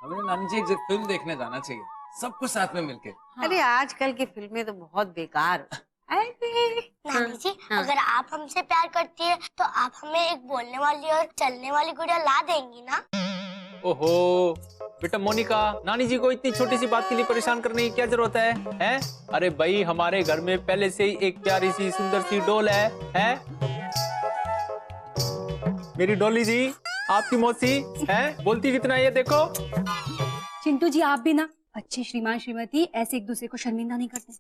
हमें नानी जी एक फिल्म देखने जाना चाहिए, सबको साथ में मिलके। अरे आजकल की फिल्में तो बहुत बेकार। नानी जी, अगर आप हमसे प्यार करती है तो आप हमें एक बोलने वाली और चलने वाली गुड़िया ला देंगी ना? ओहो बेटा मोनिका, नानी जी को इतनी छोटी सी बात के लिए परेशान करने की क्या जरूरत है? हैं? अरे भाई, हमारे घर में पहले से ही एक प्यारी सी सुंदर सी डॉल है? मेरी डॉली जी, आपकी मौसी है, बोलती कितना है ये देखो। चिंटू जी, आप भी ना अच्छे श्रीमान श्रीमती ऐसे एक दूसरे को शर्मिंदा नहीं करते।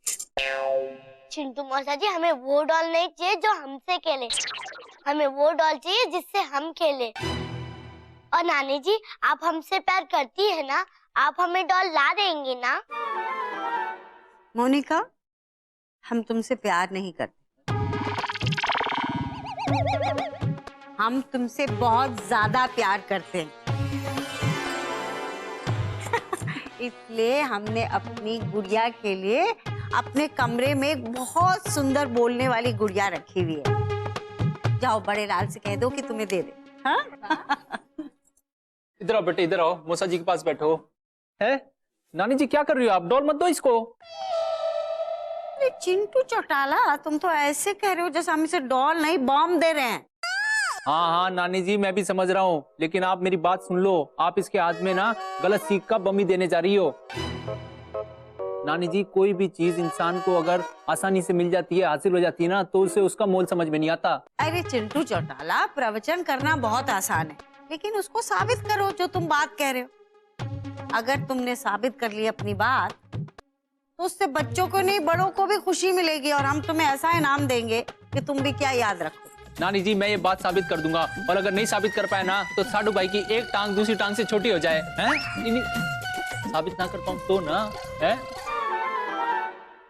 चिंटू मौसा जी, हमें वो डॉल नहीं चाहिए जो हमसे खेले, हमें वो डॉल चाहिए जिससे हम खेले। और नानी जी, आप हमसे प्यार करती है ना, आप हमें डॉल ला देंगी ना? मोनिका, हम तुमसे प्यार नहीं करते, हम तुमसे बहुत ज्यादा प्यार करते हैं। इसलिए हमने अपनी गुड़िया के लिए अपने कमरे में एक बहुत सुंदर बोलने वाली गुड़िया रखी हुई है। जाओ बड़े लाल से कह दो कि तुम्हें दे दे। हाँ? इधर आओ बेटे, इधर आओ, मौसा जी के पास बैठो। है नानी जी, क्या कर रही हो आप? डॉल मत दो इसको। अरे चिंटू चौटाला, तुम तो ऐसे कह रहे हो जैसे हम इसे डॉल नहीं बॉम्ब दे रहे हैं। हाँ हाँ नानी जी, मैं भी समझ रहा हूँ, लेकिन आप मेरी बात सुन लो। आप इसके हाथ में ना गलत सीख का बम ही देने जा रही हो। नानी जी, कोई भी चीज इंसान को अगर आसानी से मिल जाती है, हासिल हो जाती है ना, तो उसे उसका मोल समझ में नहीं आता। अरे चिंटू चौटाला, प्रवचन करना बहुत आसान है, लेकिन उसको साबित करो जो तुम बात कह रहे हो। अगर तुमने साबित कर ली अपनी बात, तो उससे बच्चों को नहीं बड़ों को भी खुशी मिलेगी, और हम तुम्हें ऐसा इनाम देंगे कि तुम भी क्या याद रखो। नानी जी, मैं ये बात साबित कर दूंगा, और अगर नहीं साबित कर पाए ना, तो साडू भाई की एक टांग दूसरी टांग से छोटी हो जाए। हैं? साबित ना कर पाऊं तो ना है?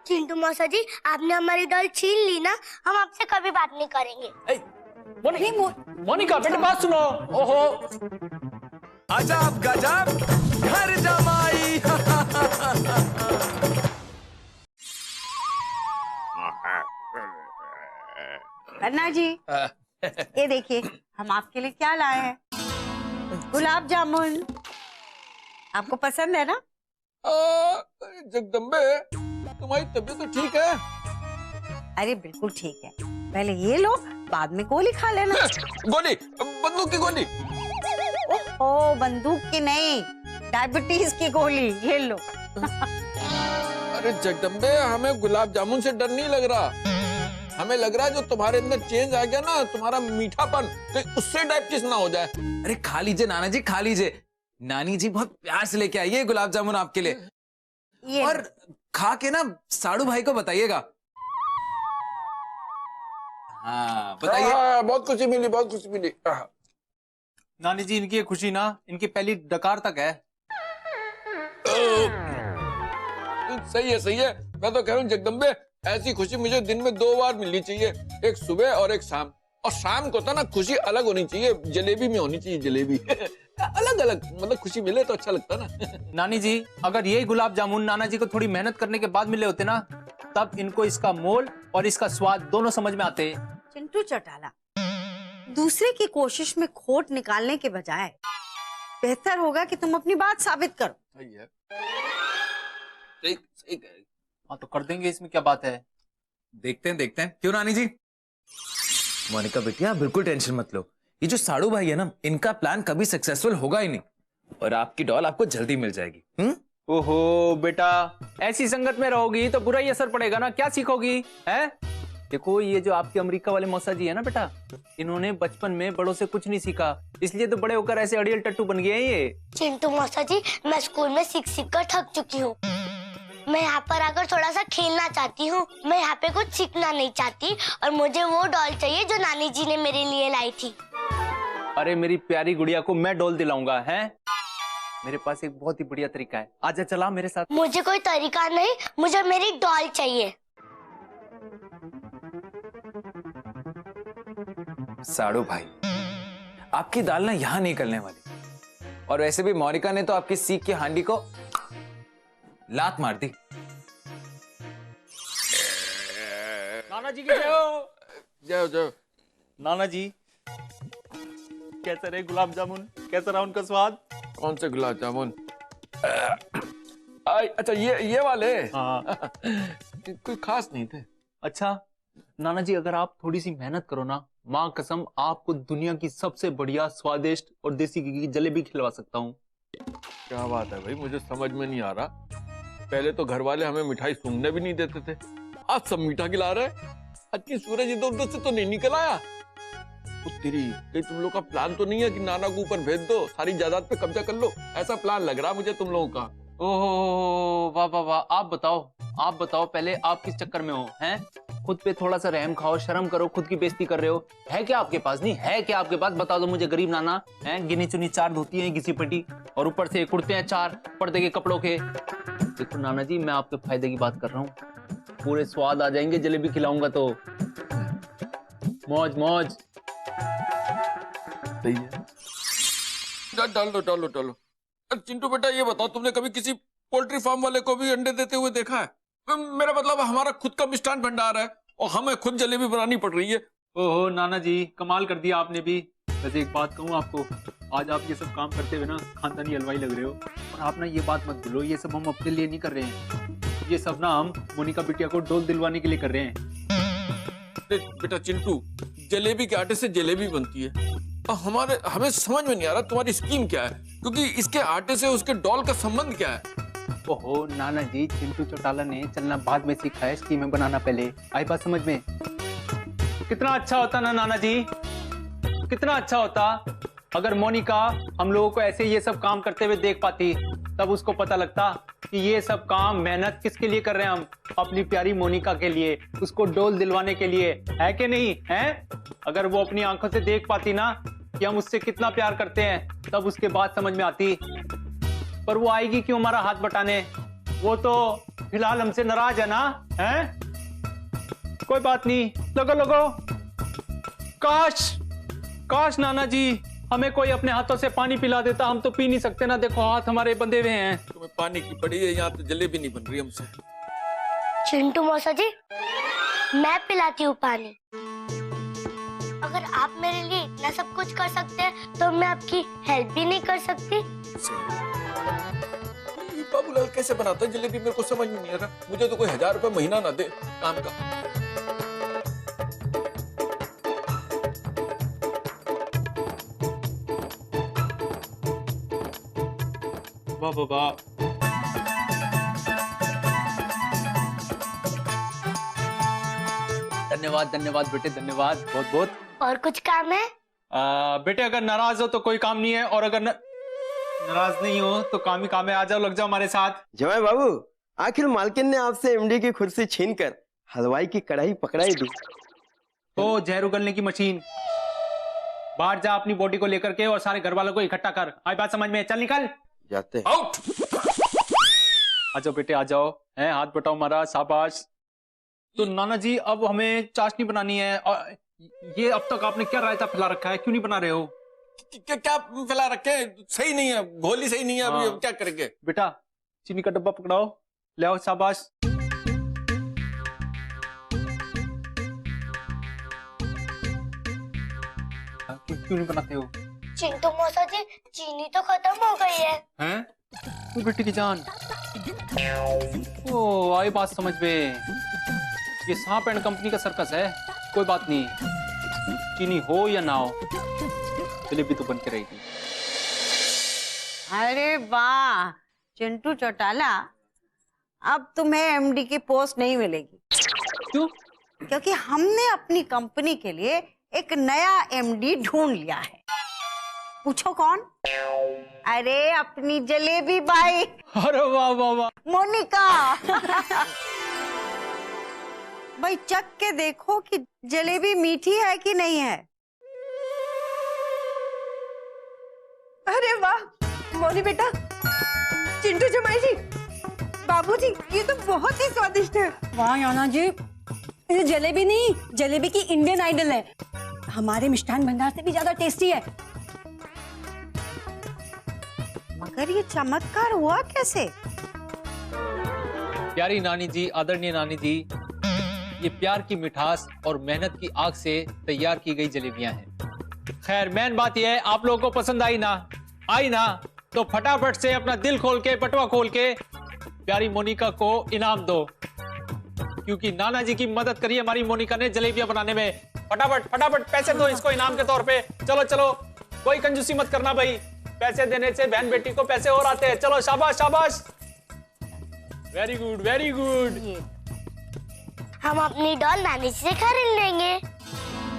चिंटू मौसा जी, आपने हमारी डॉल छीन ली ना, हम आपसे कभी बात नहीं करेंगे। मोनिका बेटे, बात सुनो। ओहो, अजब गजब घर जमाई। अन्ना जी, ये देखिए हम आपके लिए क्या लाए हैं। गुलाब जामुन, आपको पसंद है ना? जगदम्बे, तुम्हारी तबीयत तो ठीक है? अरे बिल्कुल ठीक है, पहले ये लो, बाद में गोली खा लेना। गोली? बंदूक की गोली? ओ बंदूक की नहीं, डायबिटीज की गोली, ये लो। अरे जगदम्बे, हमें गुलाब जामुन से डर नहीं लग रहा, हमें लग रहा है जो तुम्हारे अंदर चेंज आ गया ना, तुम्हारा मीठापन, कहीं उससे डायबिटीज ना हो जाए। अरे खा लीजिए नाना जी, खा लीजिए। नानी जी बहुत प्यार से लेके आई है गुलाब जामुन आपके लिए। ये और खा के ना साड़ू भाई को बताइएगा। हाँ बताइए। बहुत खुशी मिली, बहुत खुशी मिली। नानी जी, इनकी ये खुशी ना इनकी पहली डकार तक है। सही है, सही है। मैं तो कह रहा हूँ जगदम्बे, ऐसी खुशी मुझे दिन में 2 बार मिलनी चाहिए, एक सुबह और एक शाम। और शाम को तो ना खुशी अलग होनी चाहिए, जलेबी में होनी चाहिए, जलेबी। अलग अलग, मतलब खुशी मिले तो अच्छा लगता ना। नानी जी, अगर यही गुलाब जामुन नाना जी को थोड़ी मेहनत करने के बाद मिले होते ना, तब इनको इसका मोल और इसका स्वाद दोनों समझ में आते। चिंटू चौटाला, दूसरे की कोशिश में खोट निकालने के बजाय बेहतर होगा कि तुम अपनी बात साबित करो। सही है, सही सही कह रही। हाँ तो कर देंगे, इसमें क्या बात है। देखते हैं। क्यों नानी जी? मोनिका बेटिया, बिल्कुल टेंशन मत लो। ये जो साड़ू भाई है ना, इनका प्लान कभी सक्सेसफुल होगा ही नहीं, और आपकी डॉल आपको जल्दी मिल जाएगी। ओहो बेटा, ऐसी संगत में रहोगी तो बुरा ही असर पड़ेगा ना, क्या सीखोगी? है देखो, ये जो आपके अमेरिका वाले मौसा जी है ना बेटा, इन्होंने बचपन में बड़ों से कुछ नहीं सीखा, इसलिए तो बड़े होकर ऐसे अड़ियल टट्टू बन गए हैं ये। चिंटू मौसा जी, मैं स्कूल में सीख कर थक चुकी हूँ, मैं यहाँ पर आकर थोड़ा सा खेलना चाहती हूँ, मैं यहाँ पे कुछ सीखना नहीं चाहती, और मुझे वो डॉल चाहिए जो नानी जी ने मेरे लिए लाई थी। अरे मेरी प्यारी गुड़िया को मैं डॉल दिलाऊंगा, है? मेरे पास एक बहुत ही बढ़िया तरीका है, आजा चला मेरे साथ। मुझे कोई तरीका नहीं, मुझे मेरी डॉल चाहिए। साड़ू भाई, आपकी दाल ना यहाँ नहीं गलने वाली, और वैसे भी मोनिका ने तो आपकी सीख की हांडी को लात मार दी। नाना जी की जय हो। जाओ जाओ। नाना जी, कैसे रहे गुलाब जामुन? कैसा रहा उनका स्वाद? कौन से गुलाब जामुन? अच्छा ये वाले हाँ। कोई खास नहीं थे। अच्छा नाना जी, अगर आप थोड़ी सी मेहनत करो ना, माँ कसम आपको दुनिया की सबसे बढ़िया स्वादिष्ट और देसी घी की जलेबी खिलवा सकता हूँ। क्या बात है भाई, मुझे समझ में नहीं आ रहा। पहले तो घर वाले हमें मिठाई सूंघने भी नहीं देते थे, आज सब मीठा खिला रहे। अच्छी सूरज इधर उधर से तो नहीं निकल आया। तो तेरी कहीं तुम लोग का प्लान तो नहीं है कि नाना को ऊपर भेज दो, सारी जायदाद पे कब्जा कर लो? ऐसा प्लान लग रहा मुझे तुम लोगों का। ओहो वाह वाह वाह, आप बताओ पहले आप किस चक्कर में हो हैं? खुद पे थोड़ा सा रहम खाओ, शर्म करो, खुद की बेइज्जती कर रहे हो। है क्या आपके पास? नहीं है क्या आपके पास? बता दो मुझे, गरीब नाना हैं, गिनी चुनी 4 धोती हैं घिसी पटी, और ऊपर से कुर्ते हैं 4 पर्दे के कपड़ों के। देखो नाना जी, मैं आपके फायदे की बात कर रहा हूँ, पूरे स्वाद आ जाएंगे जलेबी खिलाऊंगा तो। मौज मौज। सही है, डालो। चिंटू बेटा ये बताओ, तुमने कभी किसी पोल्ट्री फार्म वाले को भी अंडे देते हुए देखा है? मेरा मतलब हमारा खुद का मिष्ठान भंडार है और हमें खुद जलेबी बनानी पड़ रही है। ओहो नाना जी, कमाल कर दिया आपने भी। वैसे एक बात कहूँ आपको, आज आप ये सब काम करते हुए ना खानदानी हलवाई लग रहे हो। और आप ना ये बात मत भूलो, ये सब हम अपने लिए नहीं कर रहे हैं, ये सब ना हम मोनिका बिटिया को डोल दिलवाने के लिए कर रहे हैं। बेटा चिंटू, जलेबी के आटे से जलेबी बनती है और हमें समझ में नहीं आ रहा तुम्हारी स्कीम क्या है, क्योंकि इसके आटे से उसके डॉल का संबंध क्या है? ओहो नाना जी, चिंटू चौटाला ने चलना बाद में सीखा है, स्कीमें बनाना पहले। आई बात समझ में? कितना अच्छा होता ना नाना जी, कितना अच्छा होता अगर मोनिका हम लोगों को ऐसे ये सब काम करते हुए देख पाती, तब उसको पता लगता कि ये सब काम मेहनत किसके लिए कर रहे हैं हम, अपनी प्यारी मोनिका के लिए, उसको डोल दिलवाने के लिए, है कि नहीं है? अगर वो अपनी आंखों से देख पाती ना कि हम उससे कितना प्यार करते हैं, तब उसके बाद समझ में आती। पर वो आएगी क्यों हमारा हाथ बटाने? वो तो फिलहाल हमसे नाराज है ना, है? कोई बात नहीं, लगो। काश नाना जी हमें कोई अपने हाथों से पानी पिला देता, हम तो पी नहीं सकते ना, देखो हाथ हमारे बंधे हुए हैं। तुम्हें पानी की पड़ी है, यहाँ तो जलेबी नहीं बन रही हमसे। चिंटू मौसा जी, मैं पिलाती हूँ पानी। अगर आप मेरे लिए इतना सब कुछ कर सकते हैं तो मैं आपकी हेल्प भी नहीं कर सकती? बाबूलाल कैसे बनाता है जलेबी, मेरे को समझ में नहीं आ रहा। मुझे तो कोई 1000 रुपए महीना ना दे काम का। वाह वाह वाह, धन्यवाद बेटे, धन्यवाद बहुत बहुत। और कुछ काम है? बेटे अगर नाराज हो तो कोई काम नहीं है, और अगर नाराज नहीं हो तो काम ही काम है। आ जाओ, लग जाओ हमारे साथ। जमाई बाबू, आखिर मालकिन ने आपसे एमडी की कुर्सी छीनकर हलवाई की कढ़ाई पकड़ाई दी। तो जहर उगलने की मशीन, बाहर जा अपनी बॉडी को लेकर के और सारे घर वालों को इकट्ठा कर। आई बात समझ में? चल निकल, जाते हैं। आउट। आ जाओ बेटे, आ जाओ, हैं हाथ बटाओ हमारा, शाबाश। तो नाना जी अब हमें चाशनी बनानी है, और ये अब तक आपने क्या रायता फैला रखा है, क्यों नहीं बना रहे हो? क्या फैला रखे? सही नहीं है, घोली सही नहीं है अभी। हाँ। अब क्या करेंगे? बेटा चीनी का डब्बा पकड़ाओ, ले आओ, शाबाश। क्यों नहीं बनाते हो? चिंटू मौसा जी, चीनी तो खत्म हो गई है। हैं? ओ बेटी की जान, ओ आई बात समझ में। ये सांप एंड कंपनी का सर्कस है, कोई बात नहीं, चीनी हो या ना हो, जलेबी तो बन के रहेगी। अरे वाह चिंटू चौटाला, अब तुम्हें एमडी की पोस्ट नहीं मिलेगी। क्यों? क्योंकि हमने अपनी कंपनी के लिए एक नया एमडी ढूंढ लिया है। पूछो कौन? अरे अपनी जलेबी बाई। अरे वाह वाह वाह, मोनिका। भाई चख के देखो कि जलेबी मीठी है कि नहीं है। अरे वाह मोनी बेटा, चिंटू जमाई जी, बाबूजी, ये तो बहुत ही स्वादिष्ट है। वाह याना जी, ये जलेबी नहीं, जलेबी की इंडियन आइडल है, हमारे मिष्ठान भंडार से भी ज्यादा टेस्टी है। मगर ये चमत्कार हुआ कैसे? प्यारी नानी जी, आदरणीय नानी जी, ये प्यार की मिठास और मेहनत की आग से तैयार की गई जलेबियां हैं। खैर मेन बात यह है, आप लोगों को पसंद आई ना? आई ना? तो फटाफट से अपना दिल खोल के, पटवा खोल के प्यारी मोनिका को इनाम दो, क्योंकि नाना जी की मदद करी हमारी मोनिका ने जलेबियां बनाने में। फटाफट फटाफट पैसे दो इसको इनाम के तौर पे। चलो चलो, कोई कंजूसी मत करना भाई, पैसे देने से बहन बेटी को पैसे और आते हैं। चलो शाबाश शाबाश, वेरी गुड वेरी गुड। हम अपनी डॉल नानी जी से खरीद लेंगे।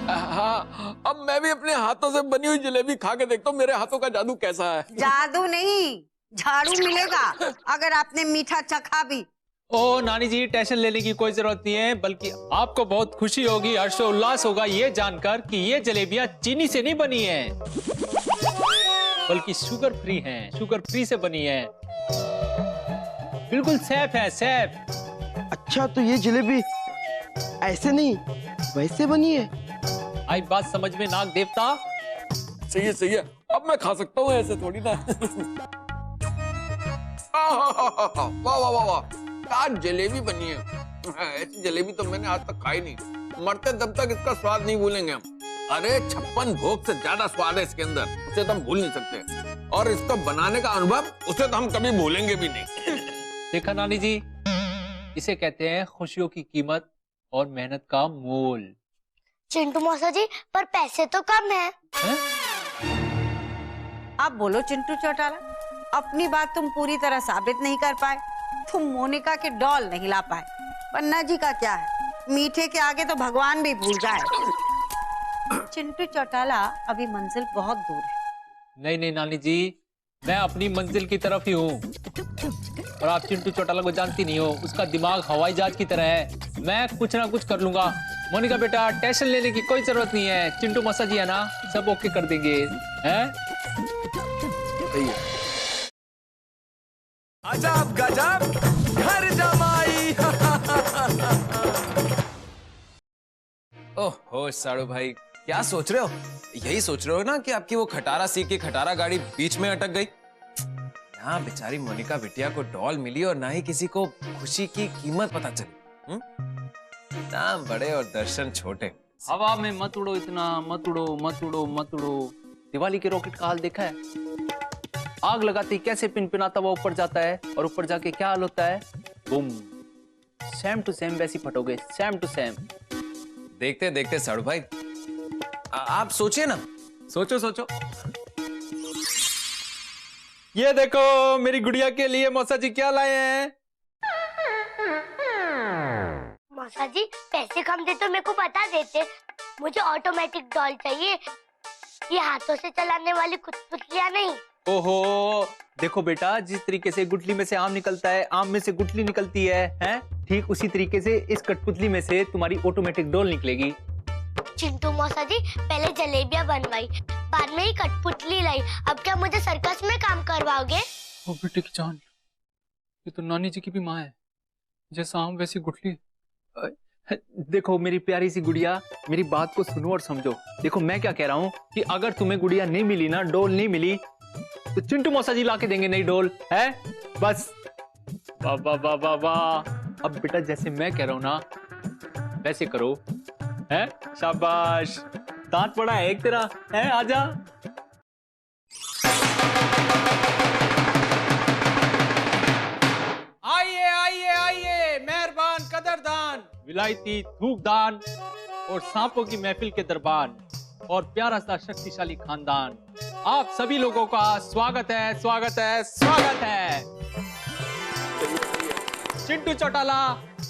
हाँ, अब मैं भी अपने हाथों से बनी हुई जलेबी खा के देखता हूँ मेरे हाथों का जादू कैसा है। जादू नहीं, झाड़ू मिलेगा अगर आपने मीठा चखा भी। ओ नानी जी, टेंशन लेने की कोई जरूरत नहीं है, बल्कि आपको बहुत खुशी होगी, हर्षोल्लास होगा ये जानकर कि ये जलेबियां चीनी से नहीं बनी हैं, बल्कि शुगर फ्री हैं, शुगर फ्री से बनी हैं, बिल्कुल सेफ है, सेफ। अच्छा, तो ये जलेबी ऐसे नहीं वैसे बनी है? आई बात समझ में नाग देवता? सही है सही है, अब मैं खा सकता हूँ, ऐसे थोड़ी ना। वाह वाह वाह वाह, क्या जलेबी बनी है। ऐसी जलेबी तो मैंने आज तक खाई नहीं। मरते दम तक इसका स्वाद नहीं भूलेंगे हम। अरे 56 भोग से ज्यादा स्वाद है इसके अंदर, उसे तो हम भूल नहीं सकते। और इसको बनाने का अनुभव, उसे तो हम कभी भूलेंगे भी नहीं। देखा नानी जी, इसे कहते हैं खुशियों की कीमत और मेहनत का मोल। चिंटू मौसा जी, पर पैसे तो कम है। आप बोलो चिंटू चौटाला, अपनी बात तुम पूरी तरह साबित नहीं कर पाए, तुम मोनिका के डॉल नहीं ला पाए। पन्ना जी का क्या है, मीठे के आगे तो भगवान भी भूल जाए। चिंटू चौटाला, अभी मंजिल बहुत दूर है। नहीं नहीं नानी जी, मैं अपनी मंजिल की तरफ ही हूँ, और आप चिंटू चौटाला को जानती नहीं हो, उसका दिमाग हवाई जहाज की तरह है। मैं कुछ ना कुछ कर लूंगा। मोनिका बेटा, टेंशन लेने की कोई जरूरत नहीं है, चिंटू मौसा जी है ना, सब ओके कर देंगे, हैं? अजब गजब घर जमाई। ओहो साड़ू भाई, क्या सोच रहे हो? यही सोच रहे हो ना कि आपकी वो खटारा सी की खटारा गाड़ी बीच में अटक गई। ना बेचारी मोनिका बिटिया को डॉल मिली और ना ही किसी को खुशी की कीमत पता चली। नाम बड़े और दर्शन छोटे। हवा में मत उड़ो इतना, मत उड़ो मत उड़ो मत उड़ो। दिवाली के रॉकेट का हाल देखा है? आग लगाते ही कैसे पिनपिनाता हुआ ऊपर जाता है, और ऊपर जाके क्या हाल होता है? बूम, सेम टू सेम वैसी फटोगे, सेम टू सेम। देखते देखते साड़ू भाई, आप सोचिए ना, सोचो सोचो। ये देखो मेरी गुड़िया के लिए मौसा जी क्या लाए हैं। मौसा जी, पैसे कम दे तो मेरे को बता देते, मुझे ऑटोमेटिक डॉल चाहिए, ये हाथों से चलाने वाली कुछ नहीं। ओहो, देखो बेटा, जिस तरीके से गुठली में से आम निकलता है, आम में से गुठली निकलती है, हैं? ठीक उसी तरीके से इस कठपुतली में से तुम्हारी ऑटोमेटिक डोल निकलेगी। चिंटू मौसा जी, पहले जलेबियां बनवाई, बाद में ही कठपुतली लाई, अब क्या मुझे सर्कस में काम करवाओगे? ओ बेटे की जान, ये तो नानी जी की भी माँ है, जैसा आम वैसी गुठली। देखो मेरी प्यारी सी गुड़िया, मेरी बात को सुनो और समझो। देखो मैं क्या कह रहा हूँ कि अगर तुम्हें गुड़िया नहीं मिली ना, डोल नहीं मिली, तो चिंटू मौसा जी लाके देंगे नई डोल, है? बस वाह वाह वाह वाह वाह। अब बेटा जैसे मैं कह रहा हूँ ना, वैसे करो, है? शाबाश, दांत पड़ा है एक तेरा, है? आजा। आइए आइए आइए, मेहरबान कदरदान, विलायती थूकदान और सांपों की महफिल के दरबान और प्यारा सा शक्तिशाली खानदान, आप सभी लोगों का स्वागत है, स्वागत है, स्वागत है। चिंटू चौटाला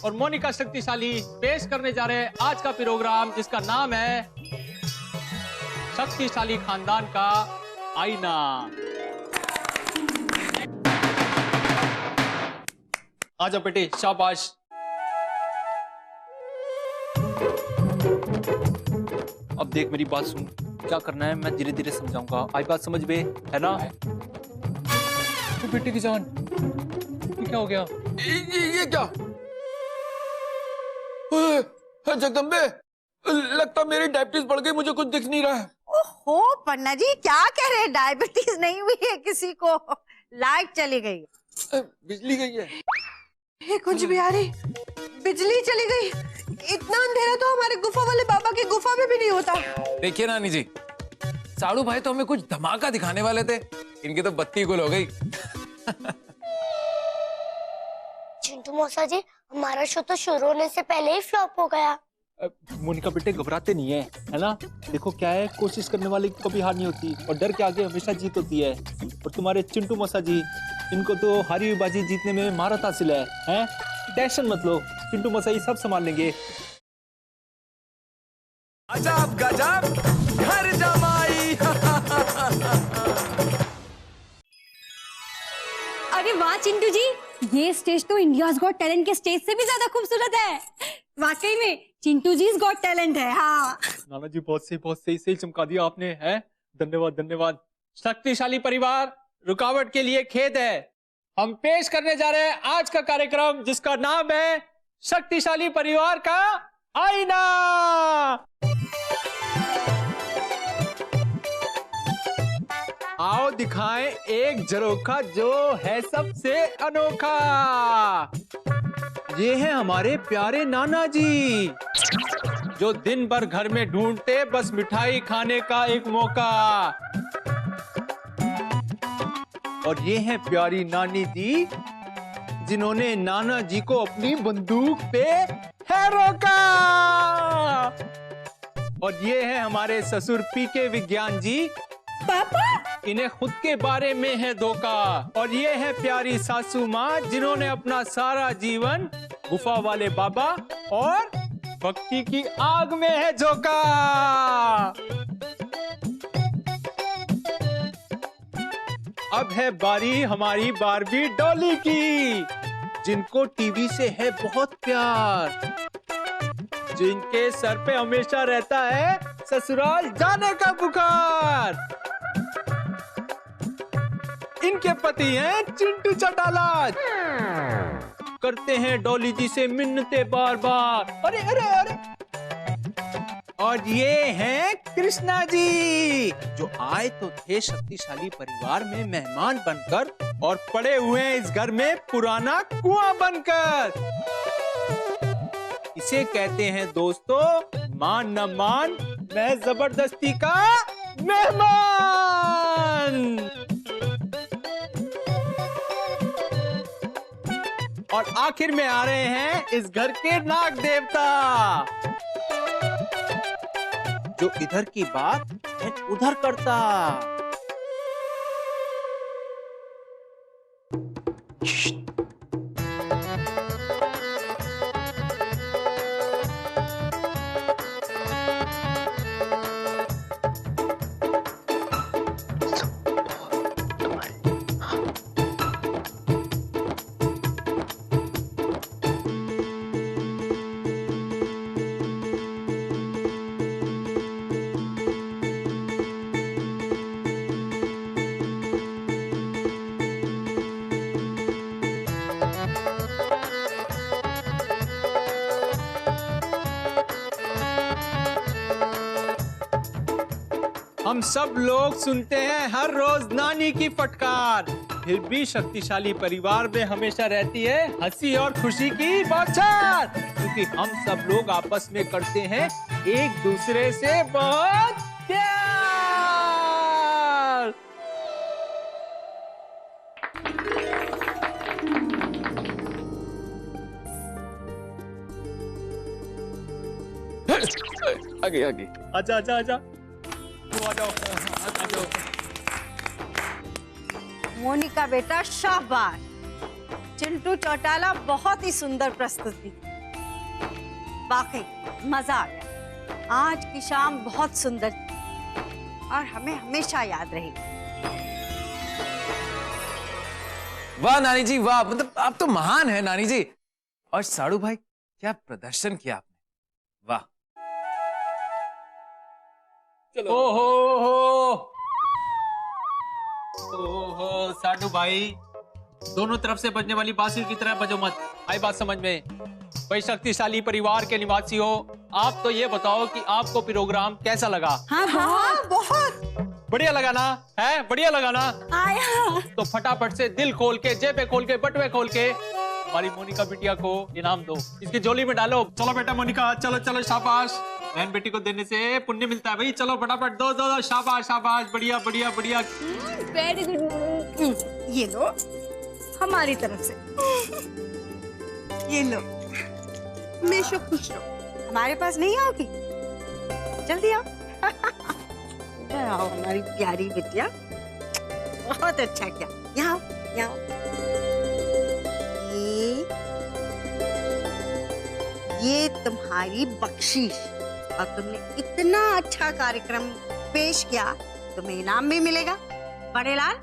और मोनिका शक्तिशाली पेश करने जा रहे हैं आज का प्रोग्राम, जिसका नाम है शक्तिशाली खानदान का आईना। आजा बेटे, शाबाश। अब देख मेरी बात सुन, क्या करना है मैं धीरे धीरे समझाऊंगा, आई बात समझ में, है ना? तो बेटे की जान, ये क्या हो गया? ये क्या? जगदम्बे, लगता मेरी डायबिटीज बढ़ गई, मुझे कुछ दिख नहीं रहा है। ओहो पन्ना जी, क्या कह रहे हैं? डायबिटीज नहीं हुई है किसी को, लाइट चली गई। बिजली गई है। ये कुछ भी आ रही, बिजली चली गई। इतना अंधेरा तो हमारे गुफा वाले बाबा की गुफा में भी नहीं होता। देखिए नानी जी, साड़ू भाई तो हमें कुछ धमाका दिखाने वाले थे, इनकी तो बत्ती गुल हो गई। चिंटू मौसा जी, हमारा शो तो शुरू होने से पहले ही फ्लॉप हो गया। मोनिका बेटे घबराते नहीं है ना? देखो क्या है, कोशिश करने वाले की कभी हार नहीं होती और डर के आगे हमेशा जीत होती है। और तुम्हारे चिंटू मौसा जी, इनको तो हारी हुई बाजी जीतने में महारत हासिल है, हैं? टेंशन मत लो, चिंटू मौसा जी सब संभाल लेंगे। अजब गजब घर जमाई। अरे वाह चिंटू जी, ये स्टेज तो इंडियाज गॉट टैलेंट के स्टेज से भी ज्यादा खूबसूरत है। वाकई में चिंटू जी गॉट टैलेंट है। हाँ नाना जी, बहुत सही चमका दिया आपने, है? धन्यवाद धन्यवाद। शक्तिशाली परिवार, रुकावट के लिए खेद है। हम पेश करने जा रहे हैं आज का कार्यक्रम, जिसका नाम है शक्तिशाली परिवार का आईना। आओ दिखाएं एक झरोखा जो है सबसे अनोखा। ये है हमारे प्यारे नाना जी, जो दिन भर घर में ढूंढते बस मिठाई खाने का एक मौका। और ये है प्यारी नानी जी, जिन्होंने नाना जी को अपनी बंदूक पे है रोका। और ये है हमारे ससुर पीके विज्ञान जी, पापा, इन्हें खुद के बारे में है धोखा। और ये है प्यारी सासू माँ, जिन्होंने अपना सारा जीवन गुफा वाले बाबा और भक्ति की आग में है झोंका। अब है बारी हमारी बारबी डॉली की, जिनको टीवी से है बहुत प्यार, जिनके सर पे हमेशा रहता है ससुराल जाने का बुखार। इनके पति हैं चिंटू चौटाला, करते हैं डॉली जी से मिन्नते बार बार। अरे अरे अरे। और ये हैं कृष्णा जी, जो आए तो थे शक्तिशाली परिवार में मेहमान बनकर और पड़े हुए हैं इस घर में पुराना कुआं बनकर। इसे कहते हैं दोस्तों, मान न मान, मैं जबरदस्ती का मेहमान। और आखिर में आ रहे हैं इस घर के नाग देवता, जो इधर की बात है उधर करता। हम सब लोग सुनते हैं हर रोज नानी की फटकार, फिर भी शक्तिशाली परिवार में हमेशा रहती है हंसी और खुशी की बौछार, क्योंकि हम सब लोग आपस में करते हैं एक दूसरे से बहुत प्यार। आगे आगे आजा आजा आजा, आ जाओ आ जाओ। मोनिका बेटा शाबाश, चिंटू चौटाला बहुत ही सुंदर प्रस्तुति, वाकई मजा आ गया। आज की शाम बहुत सुंदर थी और हमें हमेशा याद रहेगी। वाह नानी जी वाह, मतलब आप तो महान है नानी जी। और साड़ू भाई, क्या प्रदर्शन किया आपने, वाह। ओहो साडू भाई, दोनों तरफ से बजने वाली बांसुरी की तरह बजो मत। आई बात समझ में? भाई शक्तिशाली परिवार के निवासी हो, आप तो ये बताओ कि आपको प्रोग्राम कैसा लगा? हाँ बहुत बढ़िया लगा ना? है बढ़िया लगा ना? आया। तो फटाफट से दिल खोल के, जेबे खोल के, बटुए खोल के हमारी मोनिका बिटिया को इनाम दो, इसकी झोली में डालो। चलो बेटा मोनिका, चलो चलो, शाबाश। बहन बेटी को देने से पुण्य मिलता है भाई। चलो फटाफट दो दो दो, शाबाश शाबाश, बढ़िया बढ़िया बढ़िया। Very good. ये लो हमारी तरफ से। ये लो हमेशा खुश रहो। हमारे पास नहीं आओगी? जल्दी आओ। इधर आओ हमारी प्यारी बिटिया। बहुत अच्छा किया। यहाँ आओ, यहाँ आओ। ये तुम्हारी बख्शीश, और तुमने इतना अच्छा कार्यक्रम पेश किया, तुम्हें इनाम भी मिलेगा। बड़े लाल,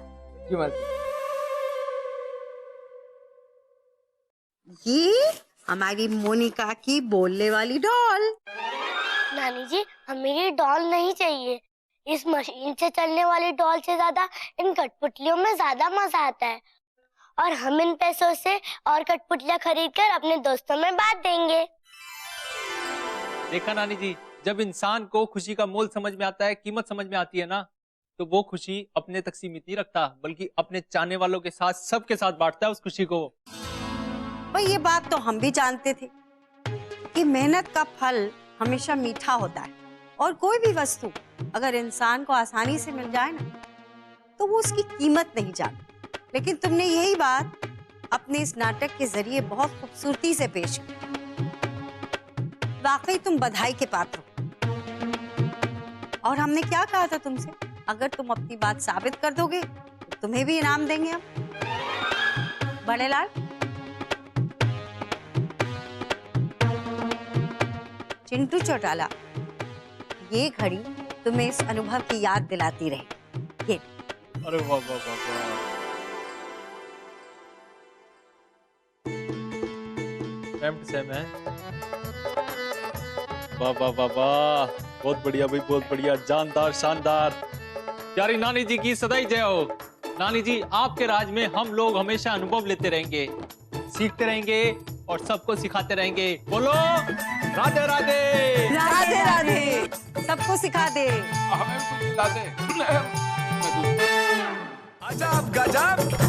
ये हमारी मोनिका की बोलने वाली डॉल। नानी जी, हमें ये डॉल नहीं चाहिए। इस मशीन से चलने वाली डॉल से ज्यादा इन कठपुतलियों में ज्यादा मजा आता है, और हम इन पैसों से और कठपुतलियां खरीद कर अपने दोस्तों में बांट देंगे। देखा नानी जी, जब इंसान को खुशी का मोल समझ में आता है, कीमत समझ में आती है ना, तो वो खुशी अपने तक सीमित नहीं रखता, बल्कि अपने चाहने वालों के साथ, सबके साथ बांटता है उस खुशी को। भाई ये बात तो हम भी जानते थे कि मेहनत का फल हमेशा मीठा होता है, और कोई भी वस्तु अगर इंसान को आसानी से मिल जाए ना, तो वो उसकी कीमत नहीं जानता। लेकिन तुमने यही बात अपने इस नाटक के जरिए बहुत खूबसूरती से पेश की। वाकई तुम बधाई के पात्र हो। और हमने क्या कहा था तुमसे, अगर तुम अपनी बात साबित कर दोगे तो तुम्हें भी इनाम देंगे हम। बड़े लाल, चिंटू चौटाला, ये घड़ी तुम्हें इस अनुभव की याद दिलाती रहे। ये अरे वाह वाह वाह वाह, सेम है। वाह वाह वाह वाह, बहुत बढ़िया भाई, बहुत बढ़िया, जानदार शानदार। प्यारी नानी जी की सदाई जय हो। नानी जी, आपके राज में हम लोग हमेशा अनुभव लेते रहेंगे, सीखते रहेंगे और सबको सिखाते रहेंगे। बोलो राधे राधे। राधे राधे। सबको सिखा दे। हमें भी कुछ खिला दे। अजब गजब